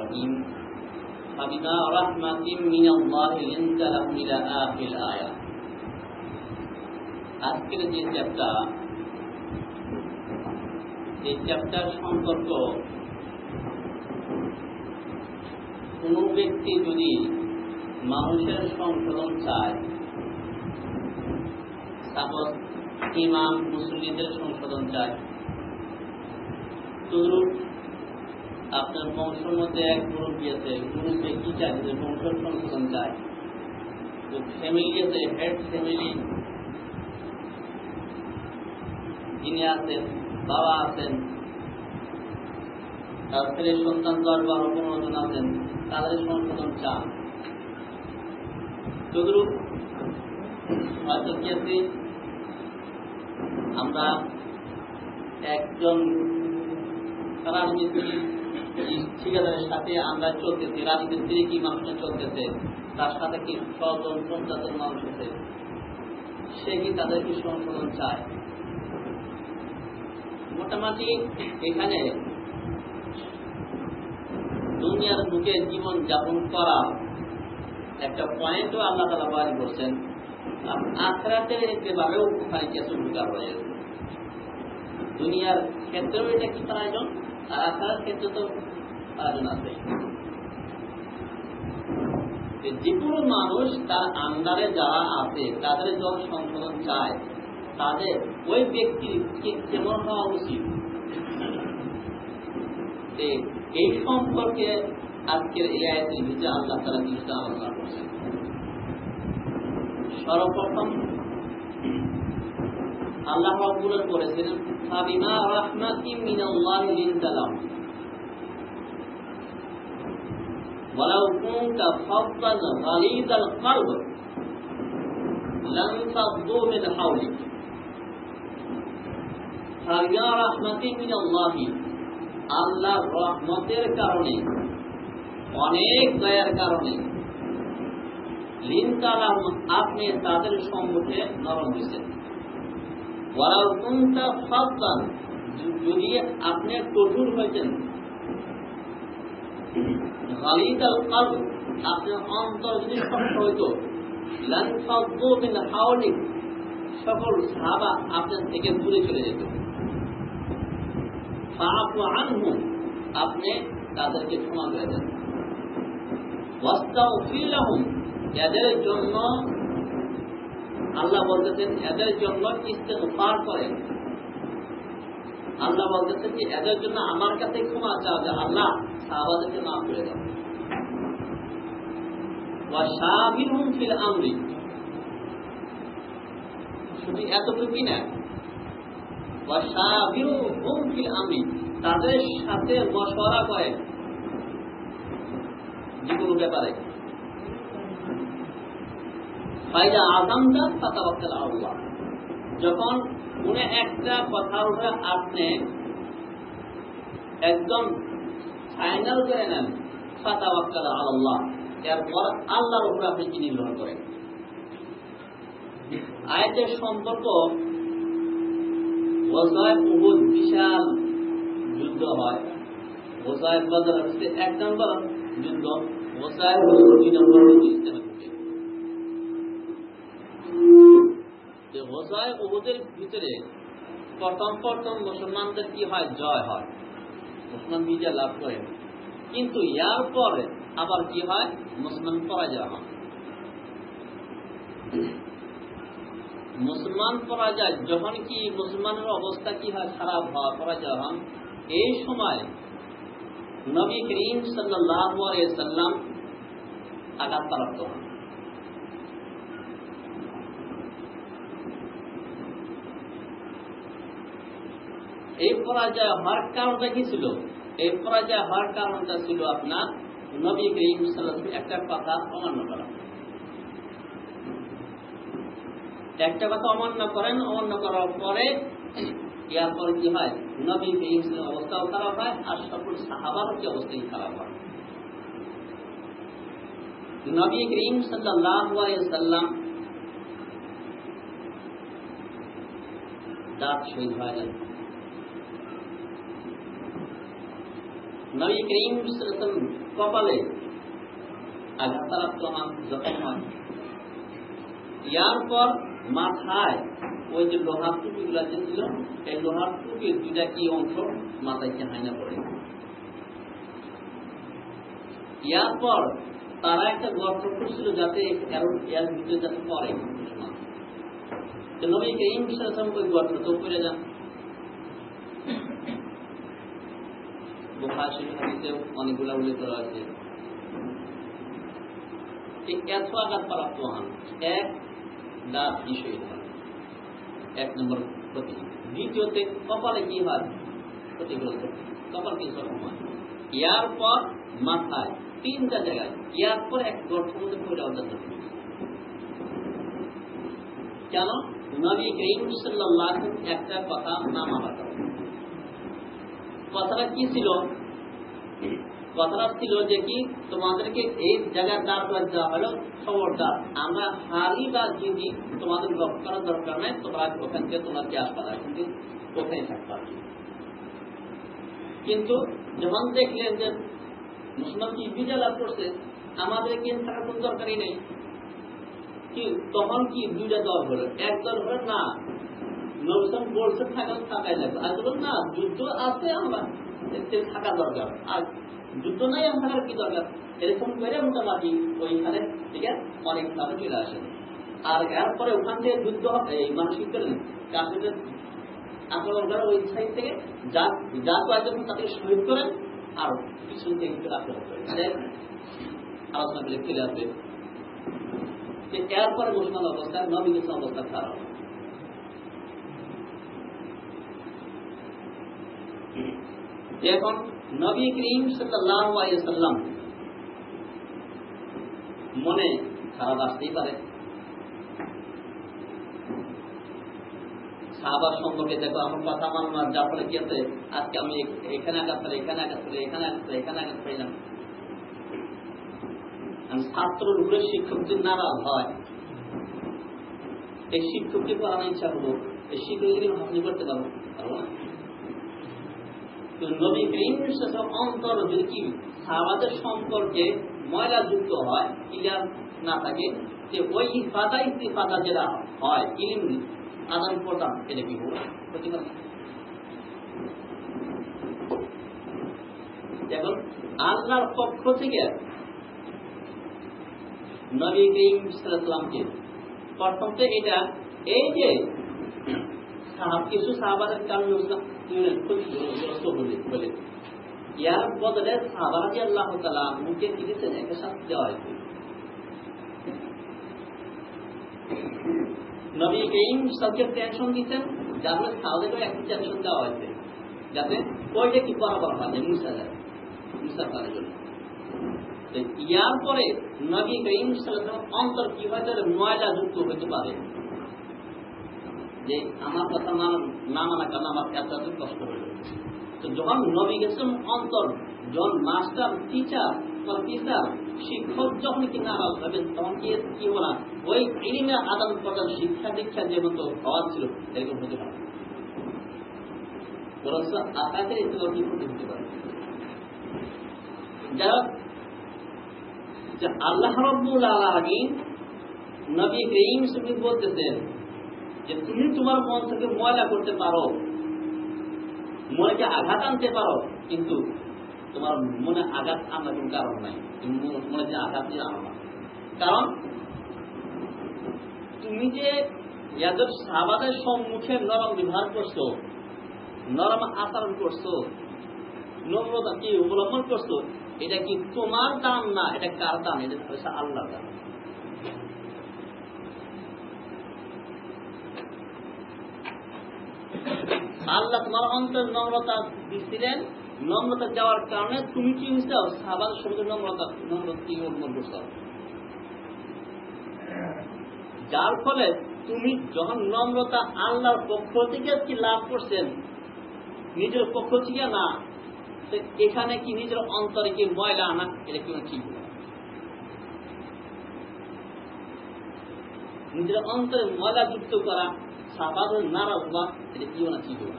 الرحيم فبما رحمة من الله لنت لهم إلى آخر الآية আজকের যে চ্যাপ্টার এই চ্যাপ্টার সম্পর্ক কোনো ব্যক্তি যদি মানুষের সংশোধন চায় সাপোজ ইমাম মুসলিমদের সংশোধন চায় তো আপনার বংশের মধ্যে এক মুরব্বী আছে মুরব্বী কি চায় যে বংশের সংশোধন চায় তো ফ্যামিলি আছে হেড ফ্যামিলি যিনি আছেন বাবা আছেন তারপরে সন্তান 10-12-15 জন আছেন তাদের সংশোধন চান তদ্রুপ হয়তো কি আছে আমরা একজন রাজনীতি ঠিকাদারের সাথে আমরা চলতেছি রাজনীতির কি মানুষের চলতেছে তার সাথে কি 100-50 জন মানুষ আছে সে কি তাদের কি সংশোধন চায় মোটামুটি এখানে দুনিয়ার বুকে জীবন যাপন করা একটা পয়েন্টও আল্লাহ তাআলা বয়ান করছেন আখিরাতের একেবারেও ওখানে কিছু ভূমিকা রয়েছে দুনিয়ার ক্ষেত্রেও এটা কি প্রয়োজন আর আখিরাতের ক্ষেত্রে তো প্রয়োজন আছে যে কোনো মানুষ তার আন্ডারে যারা আছে তাদের যখন সংশোধন চায় তাদের ওই ব্যক্তির কেমন হওয়া উচিত এই সম্পর্কে আজকের এই আয়াতের ভিতরে আল্লাহ তাআলা কিছুটা আলোচনা করছেন সর্বপ্রথম আল্লাহ রাব্বুল করেছেন ফাবিমা রাহমাতিন মিনাল্লাহি লিনতা লাহুম ওয়ালাউ কুনতা ফাদ্দান গালিযাল কলব লাম ফাদ্দু মিন হাওলিক ফাবিমা রাহমাতিন মিনাল্লাহি আল্লাহর রহমতের কারণে অনেক দয়ার কারণে লিনতা লাহুম আপনি তাদের সম্মুখে নরম হয়েছেন ওয়ালাউ কুনতা ফাদ্দান যদি আপনি কঠোর হয়েছেন গালিযাল কলব আপনার অন্তর যদি শক্ত হইতো লান ফাদ্দু মিন হাওলিক সকল সাহাবা আপনার থেকে দূরে চলে যেত ফাআফু আনহুম আপনি তাদেরকে ক্ষমা করে দেন ওয়াস্তাগফির লাহুম এদের জন্য আল্লাহ বলতেছেন এদের জন্য ইস্তেগফার করেন আল্লাহ বলতেছেন যে এদের জন্য আমার কাছে ক্ষমা চাও যে আল্লাহ সাহাবাদেরকে মাফ করে দাও ওয়া শাবিরহুম ফিল আমরি শুধু এতটুকুই না ওয়া শাবিরহুম ফিল আমরি তাদের সাথে মশওয়ারা করেন যে কোনো ব্যাপারে ফাইদা আযামতা ফাতাওয়াক্কাল আল্লাহ যখন কোন একটা কথার উপরে আপনি একদম ফাইনাল করে নেন ফাতাওয়াক্কাল আল্লাহ এরপর আল্লাহর উপর আপনি কি নির্ভর করেন আয়াতের সম্পর্ক গজওয়ায়ে উহুদ বিশাল যুদ্ধ হয় গজওয়ায়ে বদর হচ্ছে 1 নম্বর যুদ্ধ গজওয়ায়ে উহুদ 2 নম্বর যুদ্ধ গজওয়ায়ে উহুদের ভিতরে প্রথম মুসলমানদের কি হয় জয় হয় মুসলমান বিজয় লাভ করে কিন্তু এর পরে আবার কি হয় মুসলমান পরাজয় হয় মুসলমান পরাজয় যখন কি মুসলমানের অবস্থা কি হয় খারাপ হয় পরাজয় হন এই সময় নবী করিম সাল্লাল্লাহু আলাইহি সাল্লাম আঘাতপ্রাপ্ত হন এই পরাজয় হওয়ার কারণটা কি ছিল এই পরাজয় হওয়ার কারণটা ছিল আপনার নবী করিম সাল্লাল্লাহু আলাইহি একটা কথা অমান্য করা একটা কথা অমান্য করার পরে এরপর কি হয় নবী করিম সাল্লাল্লাহু আলাইহি অবস্থাও খারাপ হয় আর সকল সাহাবার কি অবস্থাই খারাপ হয় নবী করিম সাল্লাল্লাহু আলাইহি সাল্লাম দাঁত শহীদ হয়ে গেল নবী করিম কপালে আঘাতপ্রাপ্ত হন যখন হয়, ইয়ার পর মাথায় ওই যে লোহার টুপি গুলা যে ছিল, এই লোহার টুপির দুইটা কি অংশ মাথায় হাইনা পড়ে। ইয়ার পর তারা একটা গর্ত করছিল যাতে এর ভিতরে যাতে পড়ে নবী করিম সাল্লাল্লাহু ওই গর্ত তো পড়ে যান। বুখারী শরীফে অনেকগুলা উল্লেখ করা আছে। এত আঘাতপ্রাপ্ত হন, এক দাঁত বিষয় হয়, এক নম্বর ক্ষতি। দ্বিতীয়তে কপালে কি হয়, ক্ষতিগ্রস্ত কপাল কি রকম হয়। ইয়ার পর মাথায় তিনটা জায়গায়, ইয়ার পর এক গর্তের মধ্যে পড়ে অর্জন। কেন? নবী করিম সাল্লাল্লাহু আলাইহি ওয়াসাল্লাম একটা কথা না মানার কারণে। কথাটা কি ছিল? কথাটা ছিল যে কি তোমাদেরকে এই জায়গায় দাঁড় করে দেওয়া হলো, খবরদার আমরা হারি বা জিজি তোমাদের লক্ষ্য করার দরকার নাই, তোমরা ওখান থেকে তোমার কি আসপারা কিন্তু ওখানে থাকতে পারবে। কিন্তু যখন দেখলেন যে মুসলমান কি বিজয় লাভ করছে, আমাদের কি থাকার কোন দরকারই নেই, কি তখন কি দুইটা দল হলো। এক দল হলো না নবী বলছে থাকাই লাগবে, আর বলল না যুদ্ধ আছে আমরা থাকা দরকার, আর যুদ্ধ নাই আমার থাকার কি দরকার। এরকম করে মোটামুটি ওইখানে থেকে অনেক ভাবে চলে আসেন। আর এরপরে ওখান থেকে যুদ্ধ এই মানসিক করেন কাশ্মীরের আক্রমণ করে ওই সাইড থেকে যা কয়েকজন তাকে শহীদ করেন, আর পিছন থেকে আক্রমণ করেন, আলোচনা করে ফিরে আসবে। এরপরে মুসলমান অবস্থায় নবী মুসলমান অবস্থা খারাপ। এখন নবী করিম সাল্লাল্লাহু আলাইহি ওয়াসাল্লাম মনে খারাপ আসতেই পারে। সাহাবার সম্পর্কে দেখো, আমার কথা মানলাম, যার ফলে কি আছে আজকে আমি এখানে আঘাত করে, এখানে আঘাত করে, এখানে আঘাত করে, এখানে আঘাত পাইলাম। ছাত্রের উপরে শিক্ষক যদি নারাজ হয়, এই শিক্ষককে পড়ানোর ইচ্ছা হলো, এই শিক্ষক যদি হাসিল করতে পারবো না। নবী করিম অন্তর যদি কি সাহাবাদের সম্পর্কে ময়লা যুক্ত হয়, ক্লিয়ার না থাকে, যে ওই ইস্তিফাদা যেটা হয় ইলম আদান প্রদান, এটা কি হতে পারে। এখন আল্লাহর পক্ষ থেকে নবী করিম সাল্লাল্লাহু আলাইহি ওয়াসাল্লামকে প্রথম তো এটা এই যে কিছু সাহাবাদের কারণে ক্ষতিগ্রস্ত বলে ইয়ার বদলে সাহাবা রাদিয়াল্লাহু তাআলা মুখে কি দিতেন, একটা শাস্তি দেওয়া হয়েছে। নবী করিম সবকে টেনশন দিতেন, যার ফলে সাহাবাদেরকে একটা টেনশন দেওয়া হয়েছে যাতে ওইটা কি বরাবর হয় যে মুসা করার জন্য। ইয়ার পরে নবী করিম সাল্লাল্লাহু আলাইহি ওয়াসাল্লাম অন্তর কি হয় তাহলে ময়লা যুক্ত হতে পারে, যে আমার কথা না মানা কারণ আমার এত কষ্ট হয়ে যাবে। তো যখন নবী গেছেন অন্তর, যখন মাস্টার টিচার শিক্ষক যখন কি নারাজ হবেন, তখন কি হবো না ওই ইলমের আদান প্রদান শিক্ষা দীক্ষা যে মতো হওয়া ছিল এরকম হতে পারে, বরঞ্চ আকাশের ইতিবাচক হতে পারে। যারা আল্লাহ রাব্বুল আলামিন নবী করিম সাল্লাল্লাহু বলতেছেন যে তুমি তোমার মন থেকে ময়লা করতে পারো, মনকে আঘাত আনতে পারো, কিন্তু তোমার মনে আঘাত আনার কোন কারণ নাই, মনে যে আঘাত নিয়ে আনো না। কারণ তুমি যে ইয়াদের সাহাবাদের সম্মুখে নরম ব্যবহার করছো, নরম আচরণ করছো, নম্রতা কি অবলম্বন করছো, এটা কি তোমার দান না, এটা কার দান? এটা হচ্ছে আল্লাহর দান। আল্লাহ তোমার অন্তর নম্রতা দিচ্ছিলেন, নম্রতা যাওয়ার কারণে তুমি কি হয়েছ সাহাবাদের সঙ্গে নম্রতা কি অবলম্বন করছো, যার ফলে তুমি যখন নম্রতা আল্লাহর পক্ষ থেকে কি লাভ করছেন, নিজের পক্ষ থেকে না, এখানে কি নিজের অন্তরে কি ময়লা আনা, এটা কি ঠিক না। নিজের অন্তরে ময়লা যুক্ত করা, সাহাবাদের নারাজ হওয়া, এটা কি না ঠিক না।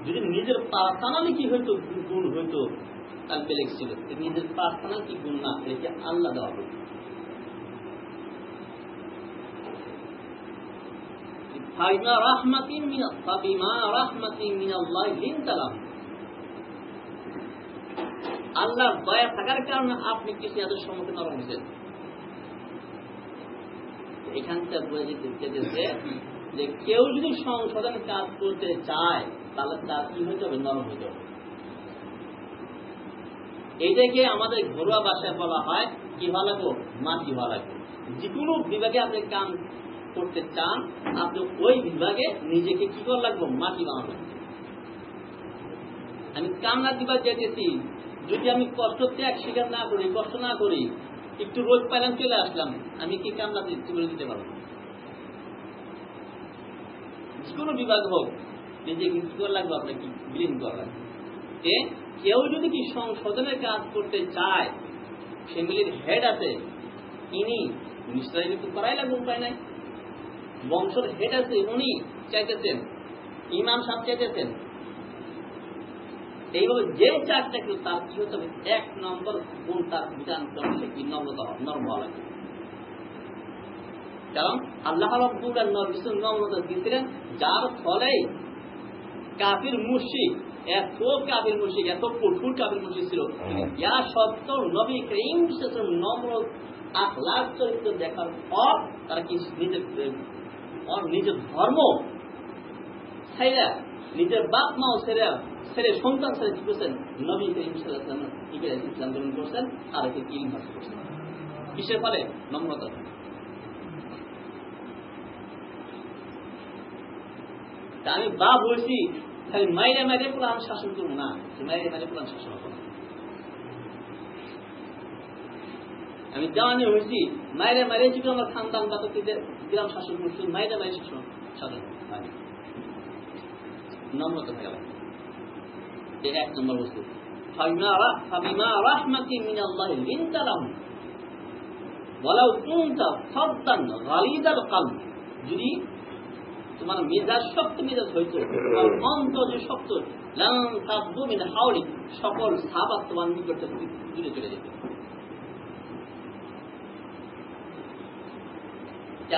যদি নিজের পার্সোনালি কি হইতো গুণ হইতো তার বেলেগ ছিল, নিজের পার্সোনাল কি গুণ না এটাকে আল্লাহ দেওয়া হইত। আল্লাহর দয়া থাকার কারণে আপনি কিছু এদের সম্মুখীন হয়েছেন। এখান থেকে বোঝা যেতেছে যে কেউ যদি সংশোধন কাজ করতে চায় তাহলে তার কি হইতে হবে, নরম হইতে হবে। এইটাকে আমাদের ঘরোয়া ভাষায় বলা হয় কি হওয়া লাগবে, মাটি হওয়া লাগবে। যে কোনো বিভাগে আপনি কাম করতে চান, আপনি ওই বিভাগে নিজেকে কি করা লাগবে, মাটি বানানো। আমি কামনা দিবার যেতেছি, যদি আমি কষ্ট ত্যাগ স্বীকার না করি, কষ্ট না করি, একটু রোজ পাইলাম চলে আসলাম, আমি কি কামনা করে দিতে পারবো? যে কোনো বিভাগ হোক নিজেকে কি করা লাগবে, আপনাকে কি বিলীন করা লাগবে। কেউ যদি কি সংশোধনের কাজ করতে চায়, ফ্যামিলির হেড আছে, ইনি নিশ্চয় কিন্তু করাই লাগবে, উপায় নাই। বংশের হেড আছে, উনি চাইতেছেন, ইমাম সাহেব চাইতেছেন। এইভাবে যে চারটা কেউ তার কি হতে হবে, 1 নম্বর গুণ তার বিধান সে কি নম্রতা, নরম হওয়া লাগবে। কারণ আল্লাহ রাব্বুল আলামিন নম্রতা দিয়েছিলেন, যার ফলে কাফির মুশরিক, এত কাফির মুশরিক, এত কঠোর কাফির মুশরিক ছিল, ইয়া সত্ত্বেও নবী করিম সাল্লাল্লাহু আলাইহি নম্র আখলাক চরিত্র দেখার পর তারা কি নিজের ধর্ম ছেড়ে, নিজের বাপ মাও ছেড়ে সন্তান ছেড়ে কি করছেন, নবী করিম সাল্লাল্লাহু আলাইহি ওয়াসাল্লাম ইসলাম গ্রহণ করছেন, আর একে ইলম হাসিল করছেন। কিসের ফলে? নম্রতা। আমি বাপ বলছি খালি মাইরে মাইরে কোরআন শাসন করবো না, মাইরে মাইরে কোরআন শাসন করবো। আমি জানি হয়েছি মাইরে মাইরে যদি আমার খানদান বাতকীদের গ্রাম শাসন করছি, মাইরে মাইরে শাসন সাধন নম্রতা হয়ে গেল। এই 1 নম্বর বস্তু। ফাবিমা রাহমাতিন মিনাল্লাহি লিনতা লাহুম ওয়ালাউ কুনতা ফাদ্দান গালিযাল কলব, যদি তোমার মেজাজ শক্ত মেজাজ হইতো, তোমার অন্তর যে শক্ত, লাম তাবদু মিন হাওলি, সকল সাহাবা তোমার নিকট থেকে দূরে চলে যেত।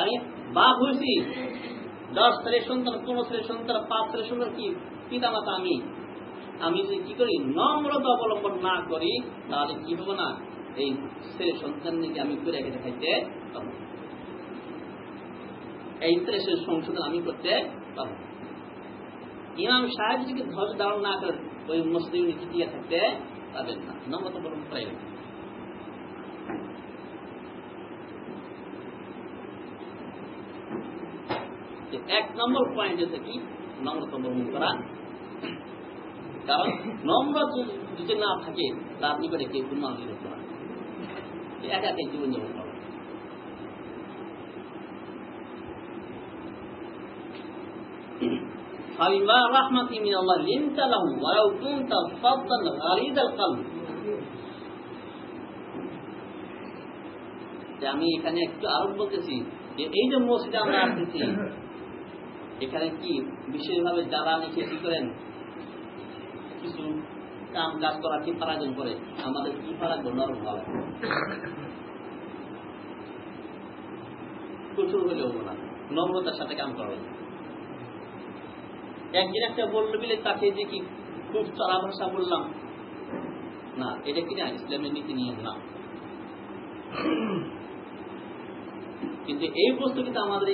আমি বাপ হয়েছি, 10 ছেলে সন্তান, 15 ছেলে সন্তান, 5 ছেলে সন্তান, কি পিতা মাতা আমি যদি কি করি, নম্রতা অবলম্বন না করি, তাহলে কি হবো না, এই ছেলে সন্তান নিয়ে আমি করে রেখে খাইতে পারবো, এই ত্রেসের সংশোধন আমি করতে পারবো। ইমাম সাহেব যদি ধৈর্য ধারণ না করেন, ওই মসজিদে উনি টিকিয়ে থাকতে পারবেন না। নম্রতা অবলম্বন করাই না। এক নম্বর পয়েন্ট হচ্ছে কি, নম্রতা অবলম্বন করা। কারণ নম্রতা যদি না থাকে, তার নিকটে কেউ মানুষ হতে পারে, একা একাই জীবনযাপন করে। فبما رحمة من الله لنت لهم ولو كنت فظا غليظ القلب। আমি এখানে একটু আরো বলতেছি যে এই যে মসজিদে আমরা আসতেছি, এখানে কি বিশেষভাবে যারা নিচে কি করেন, কিছু কাম কাজ করা কি পারায়ণ করে, আমাদের কি পারাগ নরম হবে, প্রচুর হলেও না, নম্রতার সাথে কাম করা হয়। একদিন একটা বলল বলে তাকে যে কি খুব চড়া ভাষা বললাম না, এটা কিনা ইসলামের নীতি নিয়ম না। কিন্তু এই বস্তু কিন্তু আমাদের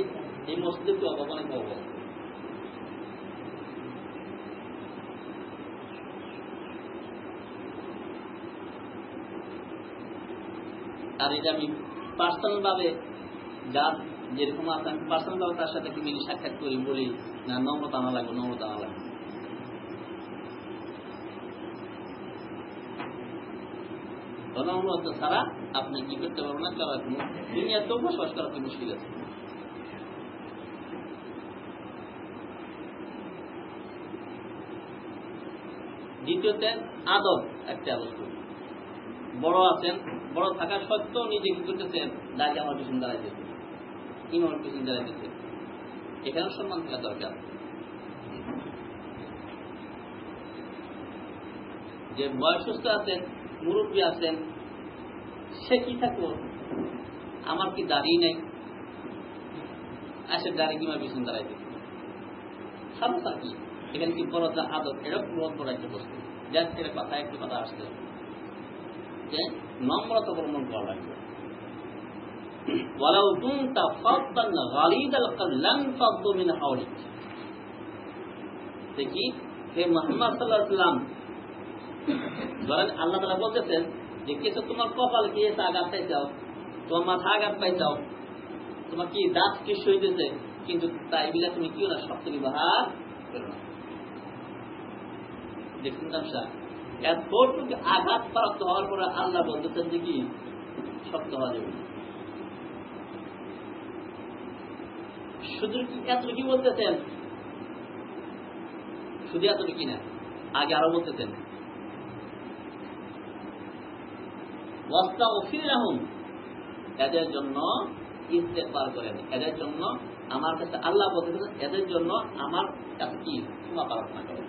এই মসজিদে একটু অবমানিত হবে। আর এটা আমি পার্সোনাল ভাবে যার যেরকম আছে, আমি পার্সোনাল ভাবে তার সাথে মিলি সাক্ষাৎ করি, বলি না নম্রতা আনা লাগবে, নম্রতা আনা লাগবে। নম্রতা ছাড়া আপনি কি করতে পারবেন না, কারণ দুনিয়াতেও বসবাস করা খুব মুশকিল আছে। দ্বিতীয়তে আদব একটা বস্তু। বড় আছেন, বড় থাকা সত্ত্বেও নিজে কি করতেছেন, দাঁড়িয়ে আমার পিছনে দাঁড়াইতেছে, ইমামের পিছনে দাঁড়াইতেছে, এখানেও সম্মান থাকা দরকার। যে বয়সস্থ আছেন, মুরব্বী আছেন, সে কি থাকবো, আমার কি দাঁড়িয়ে নেই, আসে দাঁড়িয়ে কিংবা পিছন দাঁড়াইতে সমস্যা কি? এখানে কি পরদা আদত, এটা পুরো বড় একটা বস্তু, যার থেকে কথা একটু কথা আসছে যে নম্রতা অবলম্বন করা লাগবে। ওয়ালাউ কুনতা ফাদ্দান গালিদাল কলবি লাম ফাদ্দু মিন হাওলিক। দেখি হে মুহাম্মদ সাল্লাল্লাহু আলাইহি ওয়াসাল্লাম, ধরেন আল্লাহ তাআলা বলতেছেন যে কিছু তোমার কপাল কি এসে আঘাত পাইছাও, তোমার মাথা আঘাত পাইছাও, তোমার কি দাঁত কি সইতেছে, কিন্তু তাই বিলা তুমি কিও না শক্ত ব্যবহার করো না। দেখুন এতটুকু আঘাত প্রাপ্ত হওয়ার পরে আল্লাহ বলতেছেন যে কি শক্ত হওয়া যাবে না। শুধু এতটুকু বলতেছেন, শুধু এতটুকু না, আগে আরো বলতেছেন ওয়াস্তাগফির লাহুম, এদের জন্য ইস্তেগফার করেন, এদের জন্য আমার কাছে আল্লাহ বলতেছেন এদের জন্য আমার কাছে কি ক্ষমা প্রার্থনা করেন।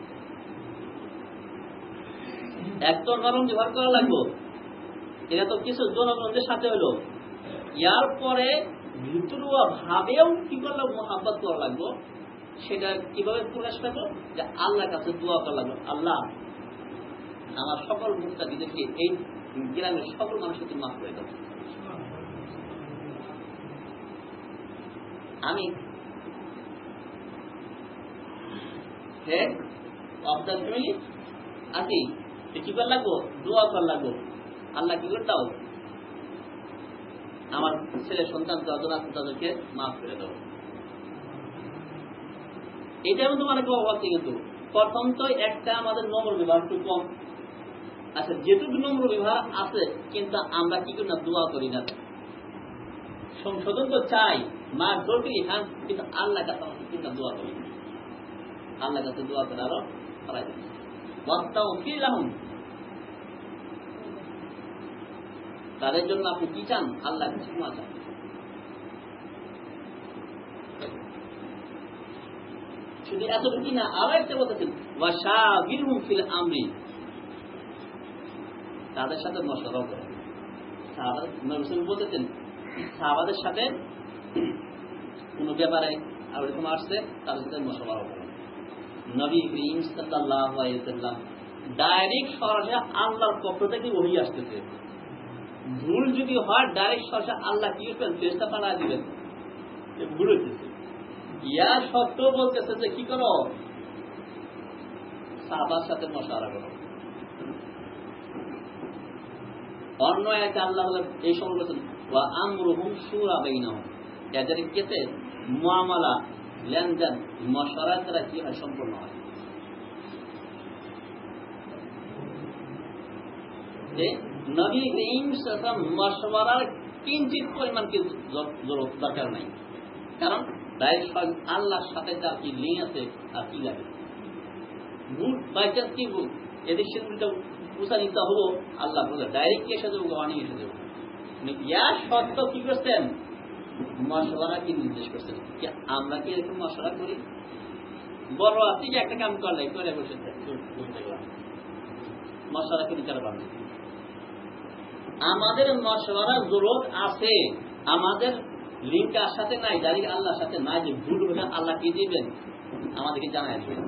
একটু নরম ব্যবহার করা লাগবো, এটা তো কিছু জনগণদের সাথে হলো, ইয়ার পরে ভিতরুয়া ভাবেও কি করলো মোহাব্বত করা লাগবো। সেটা কিভাবে প্রকাশ পাবো, যে আল্লাহর কাছে দোয়া করা লাগবে, আল্লাহ আমার সকল মুক্তাদিদেরকে এই গ্রামের সকল মানুষকে তুমি মাফ করে দাও। আমি হেড অফ দ্য ফ্যামিলি আছি, কি করা লাগবো, দোয়া করা লাগবো, আল্লাহ কি করে দাও আমার ছেলে সন্তান যাদের আছে তাদেরকে মাফ করে দাও। এটা কিন্তু অনেক অভাব, কিন্তু প্রথম তো একটা আমাদের নম্র বিভাগ একটু কম। আচ্ছা, যেটুকু নম্র বিভাগ আছে কিন্তু আমরা কি করি না, দোয়া করি না। সংশোধন তো চাই, মার জোর করি, হ্যাঁ, কিন্তু আল্লাহ কাছে আমাদের চিন্তা দোয়া করি না। আল্লাহ কাছে দোয়া করে আরো ফলাই দিচ্ছি ওয়াস্তাগফির লাহুম, তাদের জন্য আপনি কি চান, আল্লাহ কাছে ক্ষমা চান। শুধু এতটুকু না, আরো একটা বলতেছেন ওয়াশাবিরহুম ফিল আমরি, তাদের সাথে মশওয়ারা করেন। সাহাবাদের নবী সাল্লাল্লাহু বলতেছেন সাহাবাদের সাথে কোন ব্যাপারে এরকম আসছে তাদের সাথে মশওয়ারা করেন। নবী করিম সাল্লাল্লাহু আলাইহি ওয়াসাল্লাম ডাইরেক্ট সরাসরি আল্লাহর পক্ষ থেকে ওহী আসতেছে, ভুল যদি হয় ডাইরেক্ট সরাসরি আল্লাহ কি করবেন, ফেরেশতা পাঠিয়ে দিবেন, ভুল হইতেছে। ইয়া সত্য বলতেছে যে কি করো, সাহাবার সাথে মশওয়ারা করো। অন্য একটা আল্লাহ এই সময় বলছেন ওয়া আমরুহুম শুরা বাইনাহুম, এদের ক্ষেত্রে মুআমালা লেনদেন মশওয়ারা দ্বারা কি হয়, সম্পূর্ণ হয়। যে নবী করিম সাল্লাল্লাহু আলাইহি ওয়াসাল্লাম মশওয়ারার কিঞ্চিত পরিমাণ কি জরুরত দরকার নাই, কারণ ডাইরেক্ট আল্লাহর সাথে তার কি লিঙ্ক আছে আর কি লাগে। ভুল বাইচান্স কি ভুল, এদের সেটা পুষা নিতে হবো, আল্লাহ বলে ডাইরেক্ট এসে দেবো, বানিয়ে এসে দেবো। ইয়া সত্য কি করছেন, মশওয়ারা কি নির্দেশ করছেন। আমরা কি এরকম মশওয়ারা করি? বড় আপনি যে একটা কাম করলে করে বসে মশওয়ারা করি, তারা বান্ধব আমাদের মশওয়ারা জরুরত আছে, আমাদের লিঙ্ক কার সাথে নাই, ডাইরেক্ট আল্লাহর সাথে নাই, যে ভুল হলে আল্লাহ কি দিবেন আমাদেরকে জানাই দিবেন।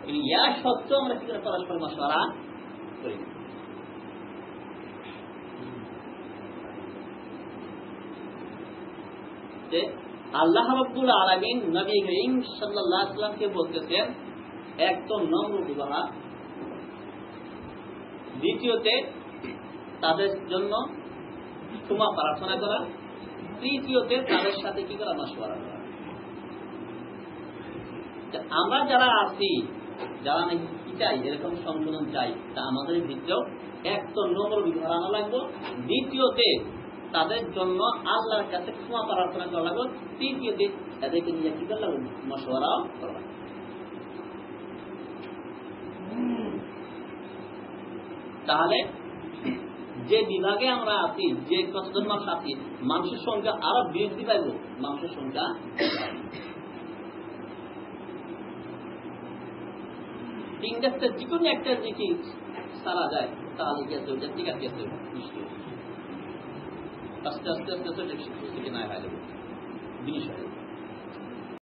কিন্তু ইয়া সত্য আমরা কি করে পরস্পর মশওয়ারা করি। আল্লাহ রাব্বুল আলামিন নবী করিম সাল্লাল্লাহু আলাইহি ওয়াসাল্লামকে বলতেছেন এক তো নম্র বিবাহ, দ্বিতীয়তে তাদের জন্য ক্ষমা প্রার্থনা করা, তৃতীয়তে তাদের সাথে কি করা, মশওয়ারা করা। আমরা যারা আছি, যারা নাকি কি চাই, এরকম সংশোধন চাই, তা আমাদের ভিতরেও এক তো নম্র বিবাহ আনা লাগবে, দ্বিতীয়তে তাদের জন্য আল্লাহর কাছে ক্ষমা প্রার্থনা করা লাগবে, তৃতীয়তে তাদেরকে নিয়ে কি করা লাগবে, মশওয়ারাও করা লাগবে। তাহলে যে বিভাগে আমরা আছি, যে কতজন মানুষ আছি, মানুষের সংখ্যা আরো বৃদ্ধি পাইব, মানুষের সংখ্যা তিনটা যে কোনো একটা জিনিস সারা যায় তাহলে গেছে ওইটা ঠিক আছে গেছে নিশ্চয় আস্তে আস্তে আস্তে আস্তে থেকে না হয় জিনিস হয়